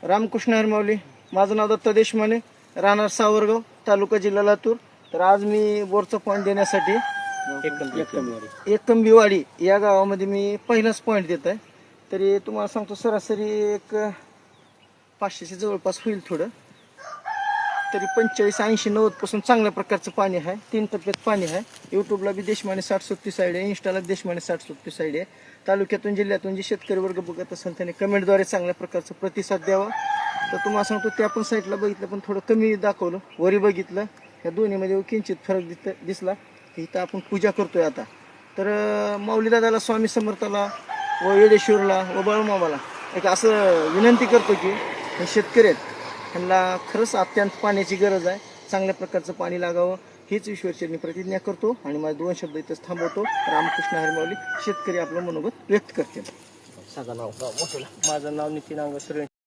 रामकृष्ण हरमावली. माझं नाव दत्ता देशमाने, राहणार सावरगाव, तालुका जिल्हा लातूर. तर आज मी बोरचा पॉईंट देण्यासाठी एकंबीवाडी या गावामध्ये मी पहिलाच पॉईंट देत आहे. तरी तुम्हाला सांगतो सरासरी एक 500च्या जवळपास होईल थोडं. तरी 45, 80, 90 पासून चांगल्या प्रकारचं पाणी आहे. 3 टप्प्यात पाणी आहे. यूट्यूबला बी देशमाने 60-37 आयडी आहे, इंस्टाला देशमाने 60-37 आयडी आहे. तालुक्यातून जिल्ह्यातून जे शेतकरी वर्ग बघत असेल त्याने कमेंटद्वारे चांगल्या प्रकारचा प्रतिसाद द्यावा. तर तुम्हाला सांगतो त्या पण साईडला बघितलं पण थोडं कमी दाखवलं, वरी बघितलं, या दोन्हीमध्ये किंचित फरक दिसला. इथं आपण पूजा करतोय आता. तर माऊली दादाला, स्वामी समर्थाला व येडेश्वरला व बाळूमामाला एक असं विनंती करतो की हे शेतकरी आहेत, त्यांना खरंच अत्यंत पाण्याची गरज आहे. चांगल्या प्रकारचं पाणी लागावं हीच ईश्वरचरणी प्रतिज्ञा करतो आणि माझे 2 शब्द इथंच थांबवतो. रामकृष्ण हरमावली. शेतकरी आपलं मनोगत व्यक्त करते. माझं नाव नितीन अंगसुरे.